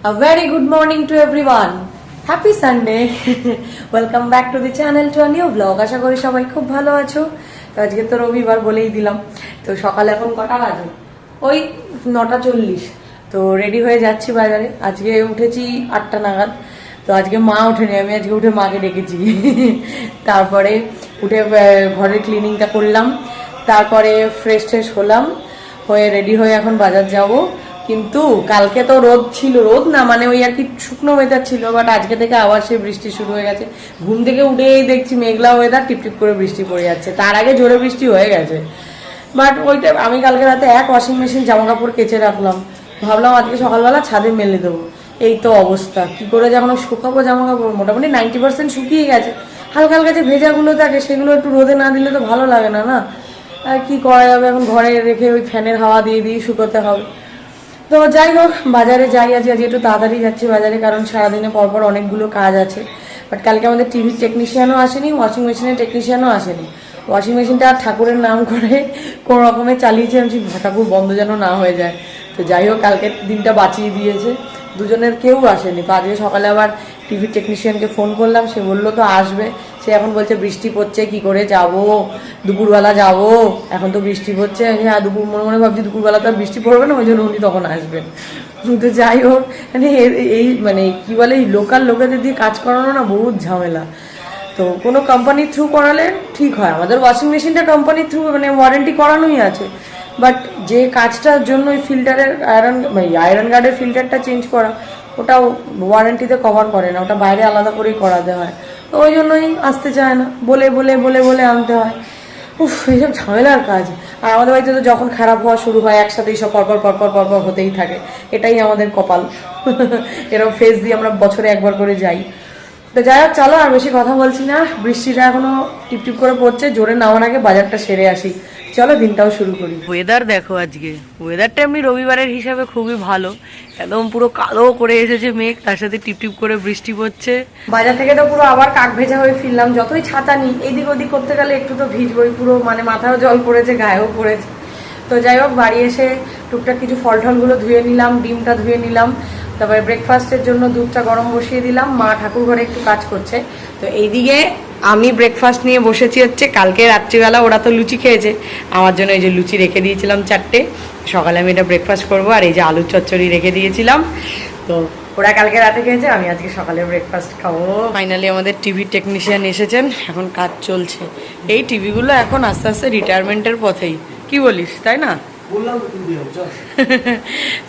A very good morning to everyone. Happy Sunday. Welcome back to the channel to a new vlog. আশা করি সবাই খুব ভালো আছো। তো আজকে তো রবিবার বলেই দিলাম। তো সকালে এখন কটা বাজে? ওই 9:40। তো রেডি হয়ে যাচ্ছি বাজারে। আজকে উঠেছি 8টা নাগাদ। তো আজকে মা ওঠেনি, আমি আজকে উঠে মাকে ডেকেছি। তারপরে উঠে ঘরের ক্লিনিংটা করলাম, তারপরে ফ্রেশ হলাম, হয়ে রেডি হয়ে এখন বাজার যাব। কিন্তু কালকে তো রোদ ছিল, রোদ না মানে ওই আর কি শুকনো ওয়েদার ছিল, বাট আজকে থেকে আবার সেই বৃষ্টি শুরু হয়ে গেছে। ঘুম থেকে উঠেই দেখছি মেঘলা ওয়েদার, টিপটিপ করে বৃষ্টি পড়ে যাচ্ছে। তার আগে জোরে বৃষ্টি হয়ে গেছে। বাট ওইটা আমি কালকে রাতে ওয়াশিং মেশিন জামা কাপড় কেচে রাখলাম, ভাবলাম আজকে সকালবেলা ছাদে মেলে দেবো। এই তো অবস্থা, কি করে যে এখন শুকাবো জামা কাপড়। মোটামুটি 90% শুকিয়ে গেছে, হালকা হালকা যে ভেজাগুলো থাকে সেগুলো একটু রোদে না দিলে তো ভালো লাগে না। আর কি করা যাবে, এখন ঘরে রেখে ওই ফ্যানের হাওয়া দিয়ে দিয়ে শুকোতে হবে। তো যাই হোক, বাজারে যাই আজকে একটু তাড়াতাড়ি যাচ্ছি বাজারে, কারণ সারাদিনে পরপর অনেকগুলো কাজ আছে। বাট কালকে আমাদের টিভির টেকনিশিয়ানও আসেনি, ওয়াশিং মেশিনের টেকনিশিয়ানও আসেনি। ওয়াশিং মেশিনটা ঠাকুরের নাম করে কোনো রকমে চালিয়েছি, আমি ঠাকুর বন্ধ যেন না হয়ে যায়। তো যাই হোক, কালকের দিনটা বাঁচিয়ে দিয়েছে, দুজনের কেউ আসেনি। তো আজকে সকালে আবার টিভির টেকনিশিয়ানকে ফোন করলাম, সে বললো তো আসবে। সে এখন বলছে বৃষ্টি পড়ছে, কি করে যাব, দুপুরবেলা যাব, এখন তো বৃষ্টি পড়ছে। হ্যাঁ, মনে মনে ভাবছি দুপুরবেলা তো আর বৃষ্টি পড়বে না, ওই জন্য উনি তখন আসবেন। তো যাই হোক, মানে এই মানে কি বলে, এই লোকাল লোকেদের দিয়ে কাজ করানো না বহুত ঝামেলা। তো কোনো কোম্পানির থ্রু করালে ঠিক হয়। আমাদের ওয়াশিং মেশিনটা কোম্পানির থ্রু মানে ওয়ারেন্টি করানোই আছে, বাট যে কাজটার জন্য ওই ফিল্টারের আয়রন গার্ডের ফিল্টারটা চেঞ্জ করা, ওটাও ওয়ারেন্টিতে কভার করে না, ওটা বাইরে আলাদা করেই করাতে হয়। তো ওই জন্যই আসতে চায় না, বলে বলে বলে বলে আনতে হয়। উফ, এইসব ঝামেলার কাজ। আর আমাদের বাড়িতে তো যখন খারাপ হওয়া শুরু হয় একসাথেই সব পরপর হতেই থাকে। এটাই আমাদের কপাল। এরকম ফেস দিয়ে আমরা বছরে একবার করে যাই। তো যাই হোক, চলো আর বেশি কথা বলছি না, বৃষ্টিটা এখনো টিপটিপ করে পড়ছে, জোরে নামার আগে বাজারটা সেরে আসি। চলো দিনটাও শুরু করি। ওয়েদার দেখো, আজকে ওয়েদারটা এমনি রবিবারের হিসাবে খুবই ভালো। একদম পুরো কালো করে এসেছে মেঘ, তার সাথে টিপটিপ করে বৃষ্টি পড়ছে। বাজার থেকে তো পুরো আবার কাক ভেজা হয়ে ফিরলাম। যতই ছাতা নিই, এদিক ওদিক করতে গেলে একটু তো ভিজবই, পুরো মানে মাথাও জল পড়েছে, গায়েও পড়েছে। তো যাই হোক, বাড়ি এসে টুকটাক কিছু ফল টলগুলো ধুয়ে নিলাম, ডিমটা ধুয়ে নিলাম, তারপরে ব্রেকফাস্টের জন্য দুধটা গরম বসিয়ে দিলাম। মা ঠাকুর ঘরে একটু কাজ করছে। তো এইদিকে আমি ব্রেকফাস্ট নিয়ে বসেছি হচ্ছে, কালকে রাত্রিবেলা ওরা তো লুচি খেয়েছে, আমার জন্য এই যে লুচি রেখে দিয়েছিলাম 4টে। সকালে আমি এটা ব্রেকফাস্ট করবো। আর এই যে আলুর চচ্চড়ি রেখে দিয়েছিলাম, তো ওরা কালকে রাতে খেয়েছে, আমি আজকে সকালে ব্রেকফাস্ট খাবো। ফাইনালি আমাদের টিভি টেকনিশিয়ান এসেছেন, এখন কাজ চলছে। এই টিভিগুলো এখন আস্তে আস্তে রিটায়ারমেন্টের পথেই, কি বলিস, তাই না?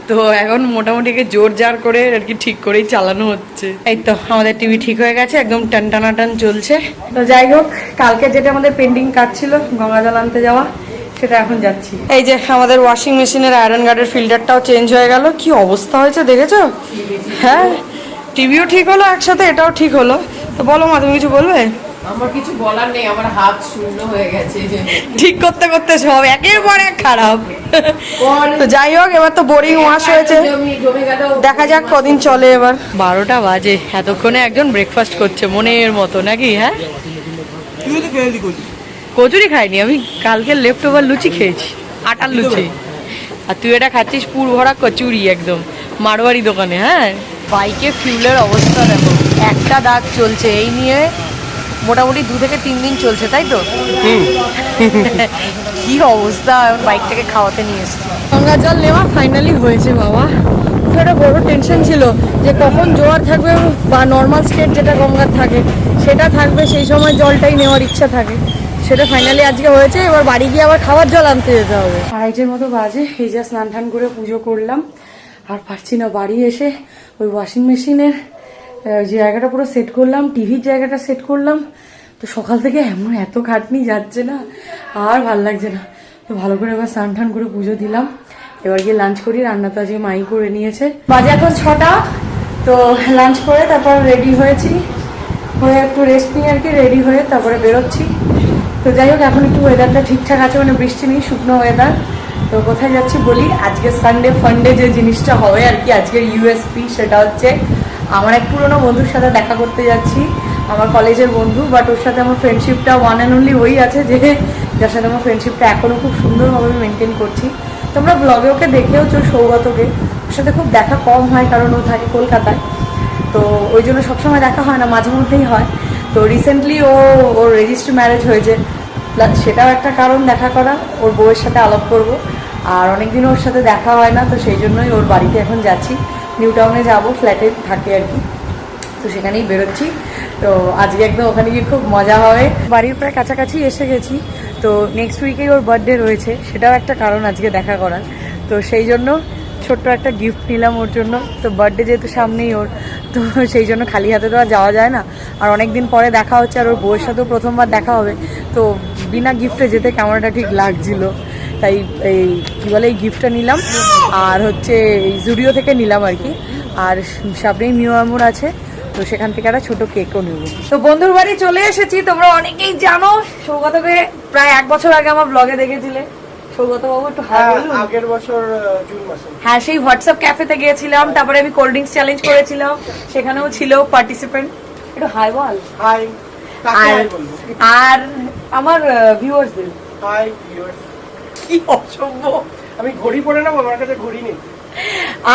তো এখন মোটামুটি জোর জার করে আর কি ঠিক করেই চালানো হচ্ছে। এই তো আমাদের টিভি ঠিক হয়ে গেছে, একদম টান চলছে। তো যাই হোক, কালকে যেটা আমাদের পেন্ডিং কাজ ছিল গঙ্গা জল আনতে যাওয়া, সেটা এখন যাচ্ছি। এই যে আমাদের ওয়াশিং মেশিনের আয়রন গার্ডের ফিল্টারটাও চেঞ্জ হয়ে গেল, কি অবস্থা হয়েছে দেখেছো? হ্যাঁ, টিভিও ঠিক হলো একসাথে, এটাও ঠিক হলো। তো বলো মা, তুমি কিছু বলবে? আমার কিছু বলার নেই, আমার হাত শূন্য হয়ে গেছে ঠিক করতে করতে সব একের পর এক খারাপ। তো যাই হোক, এবার তো বোরিং ওয়াশ হয়েছে, দেখা যাক কদিন চলে। এবার 12টা বাজে, এতক্ষণে একজন ব্রেকফাস্ট করছে মনের মতো নাকি? হ্যাঁ, কচুরি খাইনি আমি, কালকে লেফট ওভার লুচি খেয়েছি, আটার লুচি। আর তুই এটা খাচ্ছিস পুর ভরা কচুরি, একদম মারোয়ারি দোকানে। হ্যাঁ, বাইকে ফিউলের অবস্থা দেখো, একটা দাগ চলছে, এই নিয়ে মোটামুটি 2 থেকে 3 দিন চলছে, তাই তো? কি অবস্থা, বাইকটাকে খাওয়াতে নিয়ে এসছি। গঙ্গা জল নেওয়া ফাইনালি হয়েছে বাবা। একটা বড় টেনশন ছিল যে কখন জোয়ার থাকবে, বা নর্মাল স্টেট যেটা গঙ্গার থাকে সেটা থাকবে, সেই সময় জলটাই নেওয়ার ইচ্ছা থাকে। সেটা ফাইনালি আজকে হয়েছে। এবার বাড়ি গিয়ে আবার খাওয়ার জল আনতে যেতে হবে। 2:30 মতো বাজে, এই যা স্নান টান করে পুজো করলাম, আর পারছি না। বাড়ি এসে ওই ওয়াশিং মেশিনের যে জায়গাটা পুরো সেট করলাম, টিভির জায়গাটা সেট করলাম। তো সকাল থেকে এত খাটনি যাচ্ছে না, আর ভাল লাগছে না। তো ভালো করে এবার স্নান টান করে পুজো দিলাম। এবার গিয়ে লাঞ্চ করি, রান্না তো আজকে মাই করে নিয়েছে। বাজে এখন 6টা। তো লাঞ্চ করে তারপর রেডি হয়েছি, হয়ে একটু রেস্ট নিয়ে আর কি রেডি হয়ে তারপরে বেরোচ্ছি। তো যাই হোক, এখন একটু ওয়েদারটা ঠিকঠাক আছে, মানে বৃষ্টি নেই, শুকনো ওয়েদার। তো কোথায় যাচ্ছি বলি, আজকে সানডে ফান্ডে যে জিনিসটা হবে আর কি, আজকের ইউএসপি সেটা হচ্ছে আমার এক পুরোনো বন্ধুর সাথে দেখা করতে যাচ্ছি। আমার কলেজের বন্ধু, বাট ওর সাথে আমার ফ্রেন্ডশিপটা ওয়ান অ্যান্ড অনলি ওই আছে, যে যার সাথে আমার ফ্রেন্ডশিপটা এখনও খুব সুন্দরভাবে মেনটেন করছি। তোমরা ব্লগে ওকে দেখেওছো, সৌগতকে। তো ওর সাথে খুব দেখা কম হয় কারণ ও থাকে কলকাতায়, তো ওই জন্য সবসময় দেখা হয় না, মাঝে মধ্যেই হয়। তো রিসেন্টলি ওর রেজিস্ট্রি ম্যারেজ হয়েছে, সেটাও একটা কারণ দেখা করা, ওর বউয়ের সাথে আলাপ করব। আর অনেকদিন ওর সাথে দেখা হয় না, তো সেই জন্যই ওর বাড়িতে এখন যাচ্ছি। নিউ টাউনে যাবো, ফ্ল্যাটে থাকে আর কি, তো সেখানেই বেরোচ্ছি। তো আজকে একদম ওখানে গিয়ে খুব মজা হবে। বাড়ির প্রায় কাছাকাছি এসে গেছি, তো নেক্সট উইকেই ওর বার্থডে রয়েছে, সেটাও একটা কারণ আজকে দেখা করার। তো সেই জন্য ছোট্ট একটা গিফট নিলাম ওর জন্য। তো বার্থডে যেহেতু সামনেই ওর, তো সেই জন্য খালি হাতে তো আর যাওয়া যায় না। আর অনেক দিন পরে দেখা হচ্ছে, আর ওর বউয়ের সাথেও প্রথমবার দেখা হবে, তো বিনা গিফটে যেতে কেমন একটা ঠিক লাগছিল। তাই এই কী বলে, এই গিফটটা নিলাম। আর হচ্ছে এই জুডিও থেকে নিলাম আর কি। আর সামনেই নিউ আমুর আছে, তো সেখান থেকে একটা ছোট কেকও নেব। তো বন্ধুর বাড়ি চলে এসেছি, তোমরা অনেকেই জানো। সৌগতকে প্রায় 1 বছর আগে আমার ব্লগে দেখেছিলে। সৌগত বাবু একটু হাই বলুন। আগের বছর জুন মাসে। হ্যাঁ, সেই হোয়াটসঅ্যাপ ক্যাফেতে গিয়েছিলাম, তারপরে আমি কোল্ড ড্রিঙ্কস চ্যালেঞ্জ করেছিলাম, সেখানেও ছিল পার্টিসিপেন্ট। একটু হাই বল। হাই। আর আমার ভিউয়ার্সদের হাই ভিউয়ার্স। কি অসম্ভব, আমি ঘড়ি পরে নেবো, আমার কাছে ঘড়ি নেই।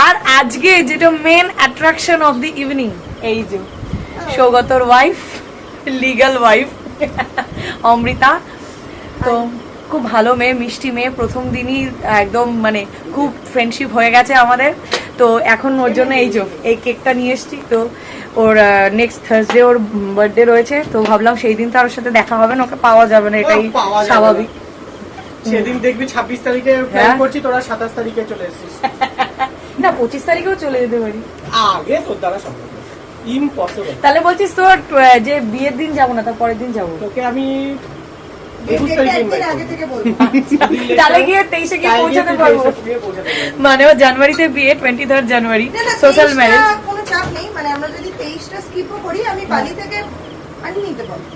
আর আজকে যেটা main attraction of the evening, এই যে সৌগতর ওয়াইফ, লিগ্যাল ওয়াইফ অমৃতা। তো খুব ভালো মেয়ে, মিষ্টি মেয়ে, প্রথম দিনই একদম মানে খুব ফ্রেন্ডশিপ হয়ে গেছে আমাদের। তো এখন ওর জন্য এই কেকটা নিয়ে এসেছি। তো ওর নেক্সট থার্সডে ওর বার্থডে রয়েছে, তো ভাবলাম সেই দিন তো আর ওর সাথে দেখা হবে না, ওকে পাওয়া যাবে না, এটাই পাওয়া যাবে না। স্বাভাবিক। সেদিন দেখবি 26 তারিখে প্ল্যান করছি, তোরা 27 তারিখে চলে এসেছিস। না, 25 তারিখেও চলে যেতে পারি। আগে তোর দ্বারা সম্ভব না, ইম্পসিবল। তাহলে বলছিস তোর যে বিয়ের দিন যাবো না, তার পরের দিন যাবো। তোকে আমি 21 তারিখে invite করবো। তাহলে গিয়ে 23-এ গিয়ে পৌঁছাতে পারবো। মানে ও জানুয়ারিতে বিয়ে, 23 জানুয়ারি সোশ্যাল ম্যারেজ। কোনো চাপ নেই, মানে আমরা যদি 23টা স্কিপও করি, আমি বাড়ি থেকে আনিয়ে নিতে পারবো।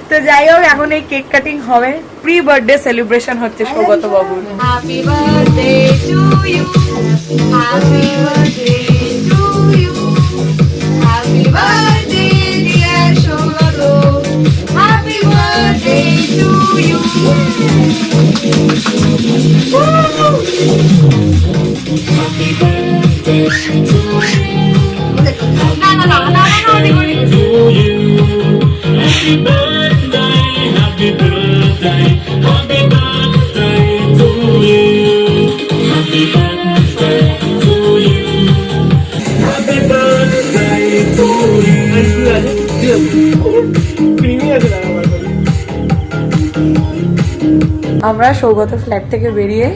তো যাই হোক, এখন এই কেক কাটিং হবে, প্রি বার্থডে সেলিব্রেশন হচ্ছে সৌগত বাবুর। Happy birthday to you, happy birthday to you, happy birthday dear Saugata, happy birthday to you. Happy birthday to you. না না না না না, Happy birthday, happy birthday, happy birthday to you. Happy birthday to you. Happy birthday to you. Creamy আছে না আমার কাছে। আমরা সৌগত ফ্ল্যাট থেকে বেরিয়ে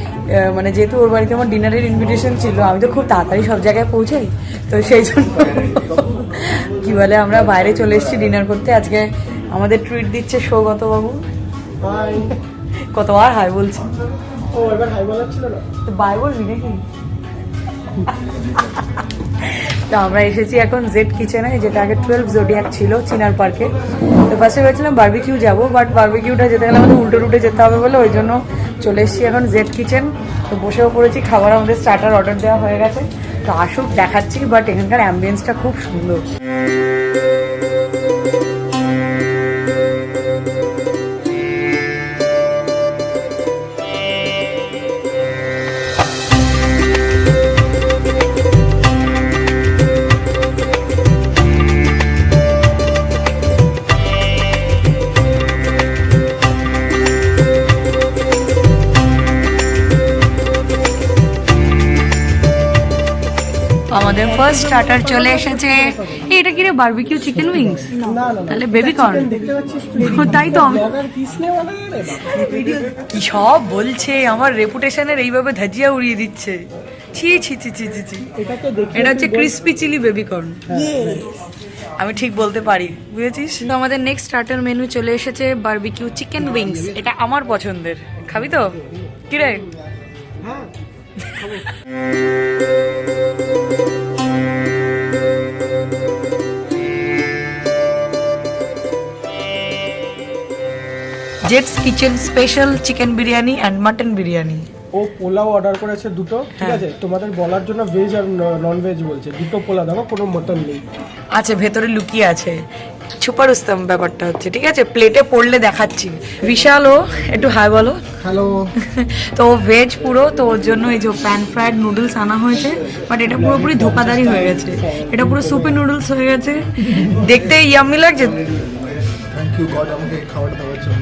মানে যেহেতু ওর বাড়িতে আমার ডিনারের ইনভিটেশন ছিল, আমি তো খুব তাড়াতাড়ি সব জায়গায় পৌঁছাই, তো সেই জন্য কি বলে আমরা বাইরে চলে এসেছি ডিনার করতে। আজকে আমাদের ট্রিট দিচ্ছে সৌগত বাবু। হাই। কতবার হাই বলছি, ও এবার হাই বলাচ্ছিল না। তো বাই বলবি নাকি? তো আমরা এসেছি এখন জেড কিচেনে, যেটা আগে 12 জোডিয়াক ছিল চিনার পার্কে। তো ফার্স্টে ভেবেছিলাম বারবিকিউ যাবো, বাট বারবিকিউটা যেতে গেলে আমাদের উল্টো রুটে যেতে হবে বলে ওই জন্য চলে এসেছি এখন জেড কিচেন। তো বসেও পড়েছি, খাবার আমাদের স্টার্টার অর্ডার দেওয়া হয়ে গেছে, তো আসুক দেখাচ্ছি। বাট এখানকার অ্যাম্বিয়েন্সটা খুব সুন্দর। আমাদের ফার্স্ট স্টার্টার চলে এসেছে। এটা কি রে, বারবিকিউ চিকেন উইংস? তাহলে বেবি কর্ন। দেখতে পাচ্ছিস তাই তো আমি ব্লগার কিসনে वाला রে বাবা। কি সব বলছে, আমার রেপুটেশনের এইভাবে ধাজিয়া উড়িয়ে দিচ্ছে। ছি ছি ছি ছি ছি ছি। এটাকে দেখে এটা হচ্ছে ক্রিসপি চিলি বেবি কর্ন। আমি ঠিক বলতে পারি, বুঝেছিস? তো আমাদের নেক্সট স্টার্টার মেনু চলে এসেছে, বারবিকিউ চিকেন উইংস। এটা আমার পছন্দের, খাবি তো? কি রে? হ্যাঁ। Jets kitchen special chicken biryani and mutton biryani. ও পোলাও অর্ডার করেছে দুটো, ঠিক আছে? তোমাদের বলার জন্য ভেজ আর নন ভেজ বলছে। দুটো পোলাও দেখো, কোনো মটন নেই। আছে ভেতরে লুকিয়ে আছে। ছুপা রুস্তম ব্যাপারটা হচ্ছে, ঠিক আছে? প্লেটে পড়লে দেখাচ্ছি। বিশালও একটু হাই বলো। হ্যালো। তো ভেজ পুরো, তো ওর জন্য এই যে প্যান ফ্রাইড নুডলস আনা হয়েছে, বাট এটা পুরোপুরি ধোকাদারি হয়ে গেছে, এটা পুরো সুপি নুডলস হয়ে গেছে। দেখতে ইয়াম্মি লাগছে। থ্যাংক ইউ গড আমাকে খাবার দেওয়ার জন্য।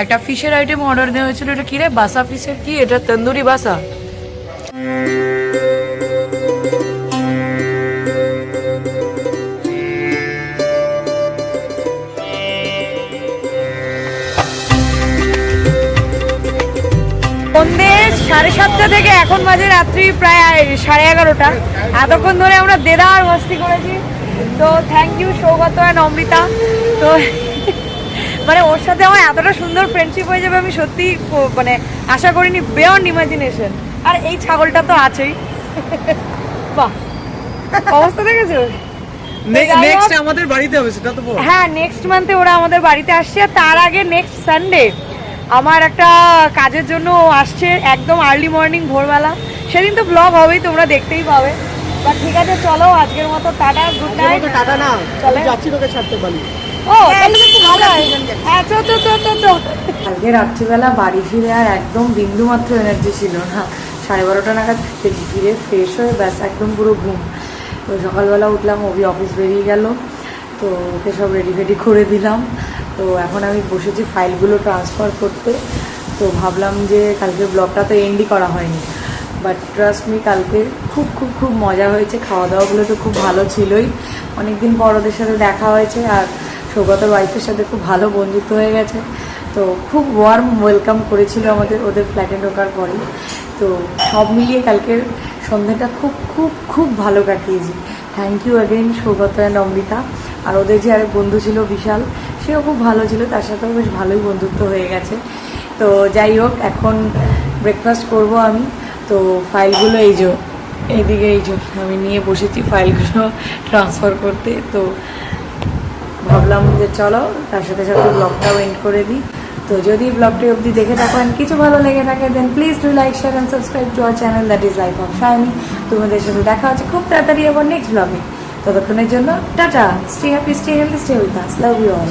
একটা ফিশের আইটেম অর্ডার দেওয়া হয়েছিল, এটা কি রে? বাসা ফিশের কি এটা? তন্দুরি বাসা। সন্ধ্যে 7:30 থেকে এখন বাজে রাত্রি প্রায় 11:30। এতক্ষণ ধরে আমরা দেদার মস্তি করেছি। তো thank you Saugata and Amrita. তো মানে ওর সাথে আমার এতটা সুন্দর ফ্রেন্ডশিপ হয়ে যাবে আমি সত্যি মানে আশা করিনি, বিয়ন্ড ইমাজিনেশন। আর এই ছাগলটা তো আছেই। বাহ, অবস্থা দেখেছো? নেক্সট আমাদের বাড়িতে হবে, সেটা তো বল। হ্যাঁ, নেক্সট মান্থে ওরা আমাদের বাড়িতে আসছে। তার আগে নেক্সট সানডে আমার একটা কাজের জন্য আসছে, একদম আর্লি মর্নিং ভোরবেলা। সেদিন তো ব্লগ হবেই, তোমরা দেখতেই পাবে। বাট ঠিক আছে, চলো আজকের মতো টাটা, গুড নাইট। টাটা না, চলে যাচ্ছি তোকে ছাড়তে পারি। ও তাহলে তো খুব ভালো হয়। হ্যাঁ, চো চো চো চো চো। কালকে রাত্রিবেলা বাড়ি ফিরে আর একদম বিন্দু মাত্র এনার্জি ছিল না। 12:30 নাগাদ ফিরে ফ্রেশ হয়ে ব্যাস একদম পুরো ঘুম। তো সকালবেলা উঠলাম, অভি অফিস বেরিয়ে গেল, তো ওকে সব রেডি ফেডি করে দিলাম। তো এখন আমি বসেছি ফাইলগুলো ট্রান্সফার করতে। তো ভাবলাম যে কালকে ব্লগটা তো এন্ডই করা হয়নি, বাট ট্রাস্ট মি কালকে খুব খুব খুব মজা হয়েছে। খাওয়া দাওয়াগুলো তো খুব ভালো ছিলই। অনেকদিন পর ওদের সাথে দেখা হয়েছে, আর সৌগতর ওয়াইফের সাথে খুব ভালো বন্ধুত্ব হয়ে গেছে। তো খুব ওয়ার্ম ওয়েলকাম করেছিল আমাদের ওদের ফ্ল্যাটে ঢোকার পরেই। তো সব মিলিয়ে কালকের সন্ধ্যাটা খুব খুব খুব ভালো কাটিয়েছি। Thank you again Saugata and Amrita. আর ওদের যে আরেক বন্ধু ছিল বিশাল, সেও খুব ভালো ছিল, তার সাথেও বেশ ভালোই বন্ধুত্ব হয়ে গেছে। তো যাই হোক, এখন ব্রেকফাস্ট করব আমি। তো ফাইলগুলো এই যে এইদিকে, এই যে আমি নিয়ে বসেছি ফাইলগুলো ট্রান্সফার করতে। তো ভাবলাম যে চলো তার সাথে সাথে ব্লগটাও এন্ড করে দিই। তো যদি ব্লগটি অবধি দেখে থাকো and কিছু ভালো লেগে থাকে, then please do like, share and subscribe to our channel, that is life of Shiny. তোমাদের সাথে দেখা হচ্ছে খুব তাড়াতাড়ি আবার নেক্সট ব্লগে। ততক্ষণের জন্য tata, stay happy, stay healthy, stay with us, love you all.